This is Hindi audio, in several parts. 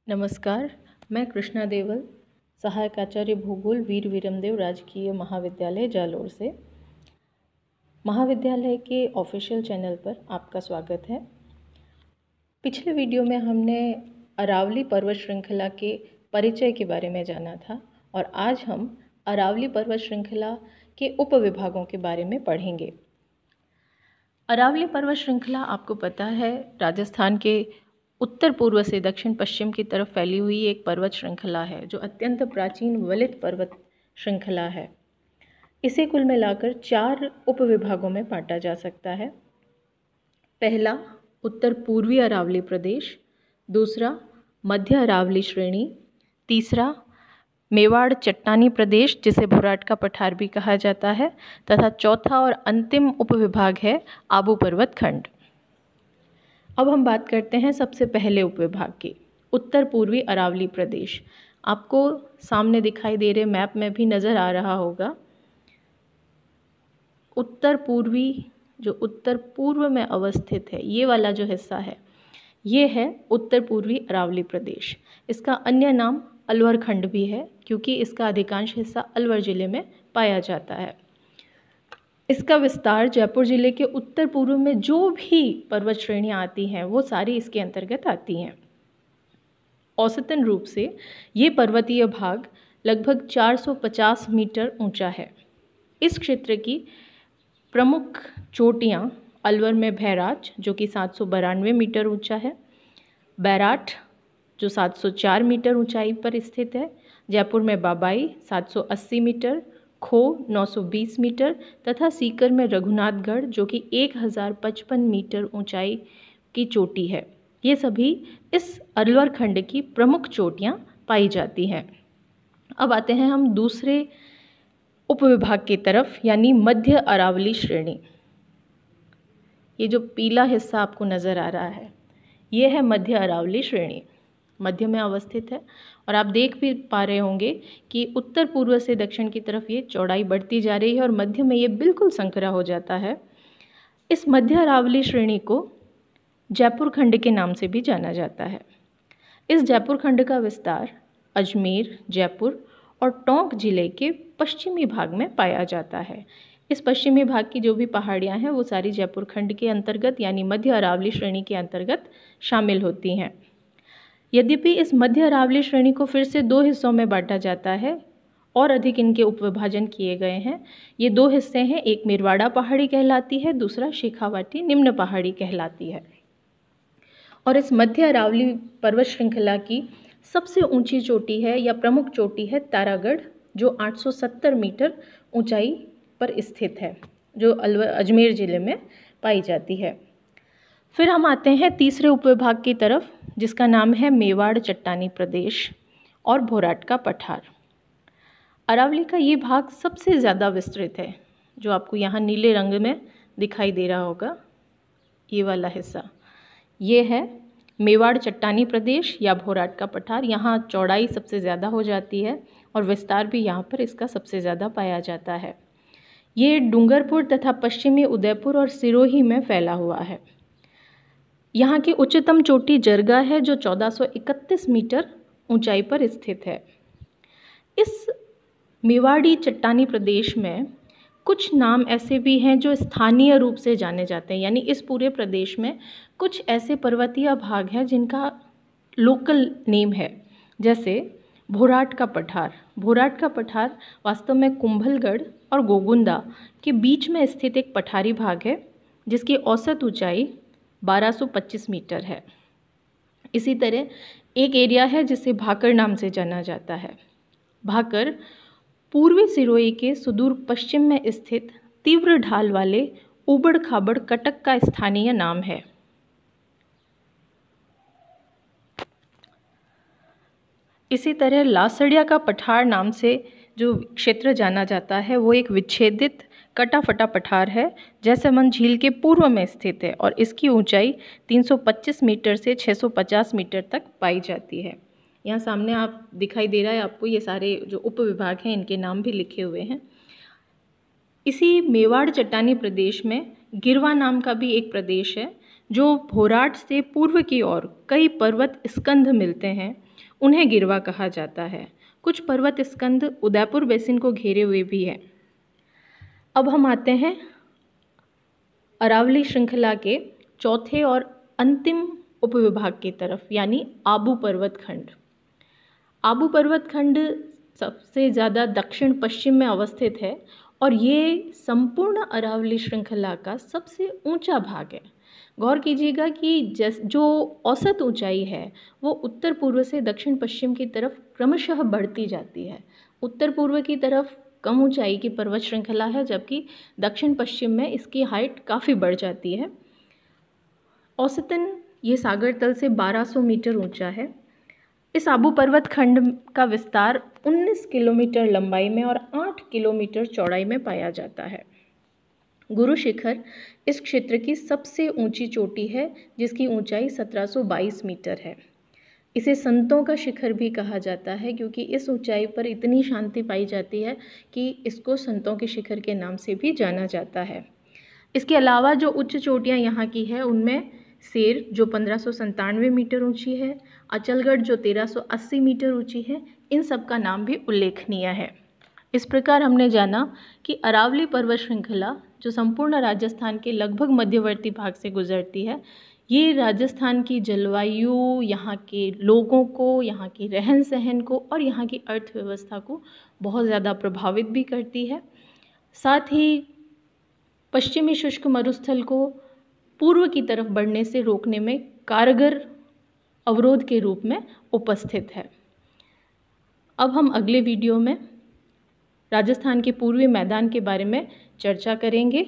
नमस्कार, मैं कृष्णा देवल, सहायक आचार्य भूगोल वीर विरमदेव राजकीय महाविद्यालय जालोर से महाविद्यालय के ऑफिशियल चैनल पर आपका स्वागत है। पिछले वीडियो में हमने अरावली पर्वत श्रृंखला के परिचय के बारे में जाना था और आज हम अरावली पर्वत श्रृंखला के उपविभागों के बारे में पढ़ेंगे। अरावली पर्वत श्रृंखला आपको पता है राजस्थान के उत्तर पूर्व से दक्षिण पश्चिम की तरफ फैली हुई एक पर्वत श्रृंखला है जो अत्यंत प्राचीन वलित पर्वत श्रृंखला है। इसे कुल मिलाकर 4 उपविभागों में बांटा जा सकता है। पहला उत्तर पूर्वी अरावली प्रदेश, दूसरा मध्य अरावली श्रेणी, तीसरा मेवाड़ चट्टानी प्रदेश जिसे भोराट का पठार भी कहा जाता है तथा चौथा और अंतिम उपविभाग है आबू पर्वत खंड। अब हम बात करते हैं सबसे पहले उपविभाग की, उत्तर पूर्वी अरावली प्रदेश। आपको सामने दिखाई दे रहे मैप में भी नज़र आ रहा होगा। उत्तर पूर्वी जो उत्तर पूर्व में अवस्थित है, ये वाला जो हिस्सा है ये है उत्तर पूर्वी अरावली प्रदेश। इसका अन्य नाम अलवर खंड भी है क्योंकि इसका अधिकांश हिस्सा अलवर ज़िले में पाया जाता है। इसका विस्तार जयपुर ज़िले के उत्तर पूर्व में जो भी पर्वत श्रेणियाँ आती हैं वो सारी इसके अंतर्गत आती हैं। औसतन रूप से ये पर्वतीय भाग लगभग 450 मीटर ऊंचा है। इस क्षेत्र की प्रमुख चोटियाँ अलवर में भैराच जो कि 792 मीटर ऊंचा है, बैराठ जो 704 मीटर ऊंचाई पर स्थित है, जयपुर में बाबाई 780 मीटर, खो 920 मीटर तथा सीकर में रघुनाथगढ़ जो कि 1055 मीटर ऊंचाई की चोटी है। ये सभी इस अलवर खंड की प्रमुख चोटियाँ पाई जाती हैं। अब आते हैं हम दूसरे उपविभाग की तरफ यानी मध्य अरावली श्रेणी। ये जो पीला हिस्सा आपको नज़र आ रहा है ये है मध्य अरावली श्रेणी, मध्य में अवस्थित है और आप देख भी पा रहे होंगे कि उत्तर पूर्व से दक्षिण की तरफ ये चौड़ाई बढ़ती जा रही है और मध्य में ये बिल्कुल संकरा हो जाता है। इस मध्य अरावली श्रेणी को जयपुर खंड के नाम से भी जाना जाता है। इस जयपुर खंड का विस्तार अजमेर, जयपुर और टोंक जिले के पश्चिमी भाग में पाया जाता है। इस पश्चिमी भाग की जो भी पहाड़ियाँ हैं वो सारी जयपुर खंड के अंतर्गत यानी मध्य अरावली श्रेणी के अंतर्गत शामिल होती हैं। यद्यपि इस मध्य अरावली श्रेणी को फिर से 2 हिस्सों में बांटा जाता है और अधिक इनके उपविभाजन किए गए हैं। ये 2 हिस्से हैं, एक मेरवाड़ा पहाड़ी कहलाती है, दूसरा शेखावाटी निम्न पहाड़ी कहलाती है। और इस मध्य अरावली पर्वत श्रृंखला की सबसे ऊंची चोटी है या प्रमुख चोटी है तारागढ़ जो 870 मीटर ऊंचाई पर स्थित है जो अजमेर ज़िले में पाई जाती है। फिर हम आते हैं तीसरे उपविभाग की तरफ जिसका नाम है मेवाड़ चट्टानी प्रदेश और भोराट का पठार। अरावली का ये भाग सबसे ज़्यादा विस्तृत है जो आपको यहाँ नीले रंग में दिखाई दे रहा होगा। ये वाला हिस्सा ये है मेवाड़ चट्टानी प्रदेश या भोराट का पठार। यहाँ चौड़ाई सबसे ज़्यादा हो जाती है और विस्तार भी यहाँ पर इसका सबसे ज़्यादा पाया जाता है। ये डूंगरपुर तथा पश्चिमी उदयपुर और सिरोही में फैला हुआ है। यहाँ की उच्चतम चोटी जरगा है जो 1431 मीटर ऊंचाई पर स्थित है। इस मेवाड़ी चट्टानी प्रदेश में कुछ नाम ऐसे भी हैं जो स्थानीय रूप से जाने जाते हैं, यानी इस पूरे प्रदेश में कुछ ऐसे पर्वतीय भाग हैं जिनका लोकल नेम है, जैसे भोराट का पठार। भोराट का पठार वास्तव में कुंभलगढ़ और गोगुंदा के बीच में स्थित एक पठारी भाग है जिसकी औसत ऊंचाई 1225 मीटर है। इसी तरह एक एरिया है जिसे भाकर नाम से जाना जाता है। भाकर पूर्वी सिरोही के सुदूर पश्चिम में स्थित तीव्र ढाल वाले ऊबड़ खाबड़ कटक का स्थानीय नाम है। इसी तरह लासड़िया का पठार नाम से जो क्षेत्र जाना जाता है वो एक विच्छेदित कटा फटा पठार है जैसलमेर झील के पूर्व में स्थित है और इसकी ऊंचाई 325 मीटर से 650 मीटर तक पाई जाती है। यहाँ सामने आप दिखाई दे रहा है आपको ये सारे जो उपविभाग हैं इनके नाम भी लिखे हुए हैं। इसी मेवाड़ चट्टानी प्रदेश में गिरवा नाम का भी एक प्रदेश है जो भोराट से पूर्व की ओर कई पर्वत स्कंध मिलते हैं उन्हें गिरवा कहा जाता है। कुछ पर्वत स्कंद उदयपुर बेसिन को घेरे हुए भी है। अब हम आते हैं अरावली श्रृंखला के चौथे और अंतिम उपविभाग की तरफ, यानी आबू पर्वत खंड। आबू पर्वत खंड सबसे ज़्यादा दक्षिण पश्चिम में अवस्थित है और ये संपूर्ण अरावली श्रृंखला का सबसे ऊंचा भाग है। गौर कीजिएगा कि जो औसत ऊंचाई है वो उत्तर पूर्व से दक्षिण पश्चिम की तरफ क्रमशः बढ़ती जाती है। उत्तर पूर्व की तरफ कम ऊंचाई की पर्वत श्रृंखला है, जबकि दक्षिण पश्चिम में इसकी हाइट काफ़ी बढ़ जाती है। औसतन ये सागर तल से 1200 मीटर ऊंचा है। इस आबू पर्वत खंड का विस्तार 19 किलोमीटर लंबाई में और 8 किलोमीटर चौड़ाई में पाया जाता है। गुरु शिखर इस क्षेत्र की सबसे ऊंची चोटी है, जिसकी ऊंचाई 1722 मीटर है। इसे संतों का शिखर भी कहा जाता है, क्योंकि इस ऊंचाई पर इतनी शांति पाई जाती है कि इसको संतों के शिखर के नाम से भी जाना जाता है। इसके अलावा जो उच्च चोटियाँ यहाँ की है उनमें सेर जो 1597 मीटर ऊंची है, अचलगढ़ जो 1380 मीटर ऊंची है, इन सब का नाम भी उल्लेखनीय है। इस प्रकार हमने जाना कि अरावली पर्वत श्रृंखला जो संपूर्ण राजस्थान के लगभग मध्यवर्ती भाग से गुजरती है, ये राजस्थान की जलवायु, यहाँ के लोगों को, यहाँ की रहन सहन को और यहाँ की अर्थव्यवस्था को बहुत ज़्यादा प्रभावित भी करती है। साथ ही पश्चिमी शुष्क मरुस्थल को पूर्व की तरफ बढ़ने से रोकने में कारगर अवरोध के रूप में उपस्थित है। अब हम अगले वीडियो में राजस्थान के पूर्वी मैदान के बारे में चर्चा करेंगे।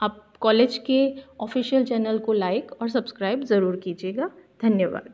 आप कॉलेज के ऑफिशियल चैनल को लाइक और सब्सक्राइब ज़रूर कीजिएगा। धन्यवाद।